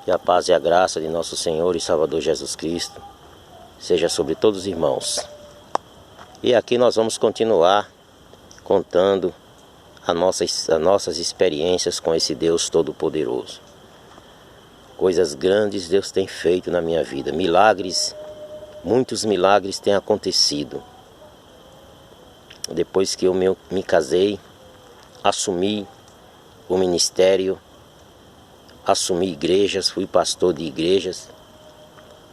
Que a paz e a graça de nosso Senhor e Salvador Jesus Cristo seja sobre todos os irmãos. E aqui nós vamos continuar contando as nossas experiências com esse Deus Todo-Poderoso. Coisas grandes Deus tem feito na minha vida. Milagres, muitos milagres têm acontecido. Depois que eu me casei, assumi o ministério, assumi igrejas, fui pastor de igrejas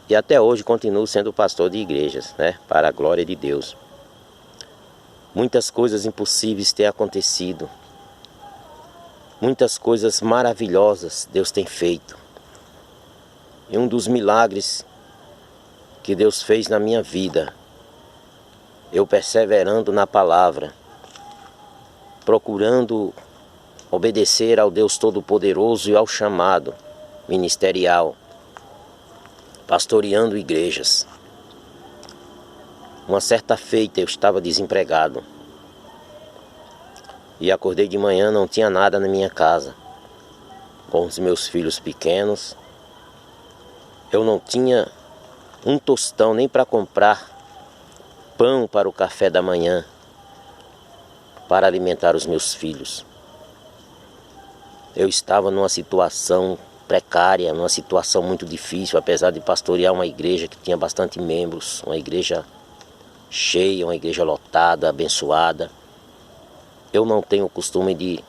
e até hoje continuo sendo pastor de igrejas, né? Para a glória de Deus. Muitas coisas impossíveis têm acontecido, muitas coisas maravilhosas Deus tem feito. E um dos milagres que Deus fez na minha vida, eu perseverando na palavra, procurando obedecer ao Deus Todo-Poderoso e ao chamado ministerial, pastoreando igrejas. Uma certa feita eu estava desempregado e acordei de manhã, não tinha nada na minha casa, com os meus filhos pequenos. Eu não tinha um tostão nem para comprar pão para o café da manhã, para alimentar os meus filhos. Eu estava numa situação precária, numa situação muito difícil, apesar de pastorear uma igreja que tinha bastante membros, uma igreja cheia, uma igreja lotada, abençoada. Eu não tenho o costume de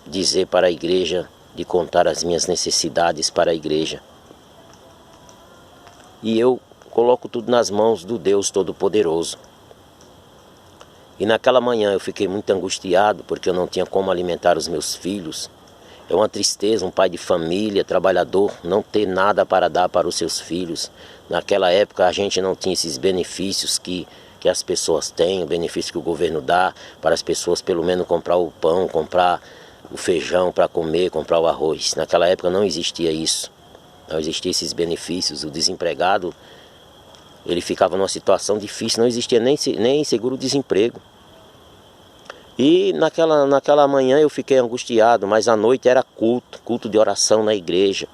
dizer para a igreja, de contar as minhas necessidades para a igreja. E eu coloco tudo nas mãos do Deus Todo-Poderoso. E naquela manhã eu fiquei muito angustiado, porque eu não tinha como alimentar os meus filhos. É uma tristeza um pai de família, trabalhador, não ter nada para dar para os seus filhos. Naquela época a gente não tinha esses benefícios que as pessoas têm, o benefício que o governo dá para as pessoas pelo menos comprar o pão, comprar o feijão para comer, comprar o arroz. Naquela época não existia isso, não existiam esses benefícios. O desempregado, ele ficava numa situação difícil, não existia nem seguro-desemprego. E naquela manhã eu fiquei angustiado, mas à noite era culto de oração na igreja.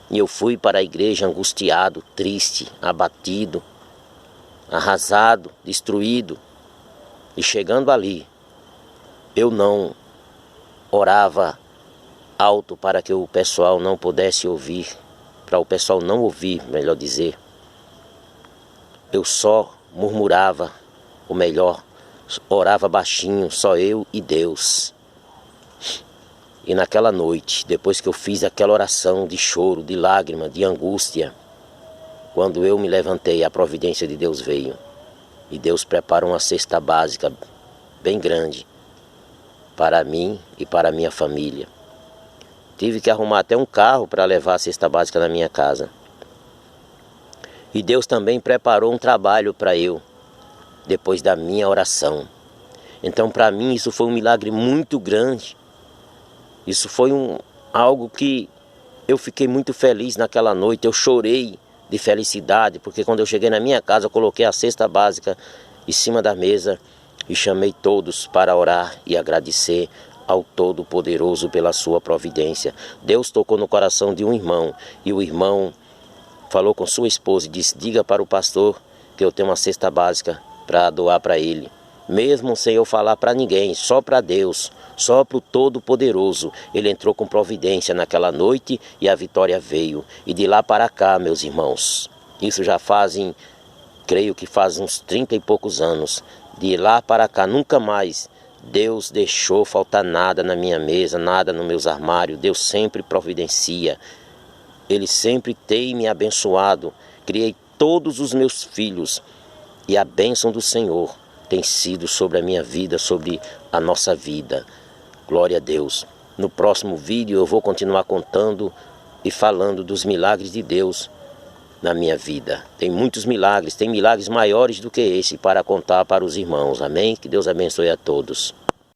E eu fui para a igreja angustiado, triste, abatido, arrasado, destruído. E chegando ali, eu não orava alto para que o pessoal não pudesse ouvir, para o pessoal não ouvir, melhor dizer. Eu só murmurava, ou melhor, orava baixinho, só eu e Deus. E naquela noite, depois que eu fiz aquela oração de choro, de lágrima, de angústia, quando eu me levantei, a providência de Deus veio. E Deus preparou uma cesta básica bem grande para mim e para a minha família. Tive que arrumar até um carro para levar a cesta básica na minha casa. E Deus também preparou um trabalho para eu, depois da minha oração. Então para mim isso foi um milagre muito grande. Isso foi algo que eu fiquei muito feliz naquela noite. Eu chorei de felicidade, porque quando eu cheguei na minha casa eu coloquei a cesta básica em cima da mesa e chamei todos para orar e agradecer ao Todo-Poderoso pela sua providência. Deus tocou no coração de um irmão e o irmão falou com sua esposa e disse: diga para o pastor que eu tenho uma cesta básica para doar para ele. Mesmo sem eu falar para ninguém, só para Deus, só para o Todo-Poderoso, ele entrou com providência naquela noite e a vitória veio. E de lá para cá, meus irmãos, isso já fazem, creio que faz uns 30 e poucos anos. De lá para cá, nunca mais Deus deixou faltar nada na minha mesa, nada nos meus armários. Deus sempre providencia. Ele sempre tem me abençoado. Criei todos os meus filhos e a bênção do Senhor tem sido sobre a minha vida, sobre a nossa vida. Glória a Deus. No próximo vídeo eu vou continuar contando e falando dos milagres de Deus na minha vida. Tem muitos milagres, tem milagres maiores do que esse para contar para os irmãos. Amém? Que Deus abençoe a todos.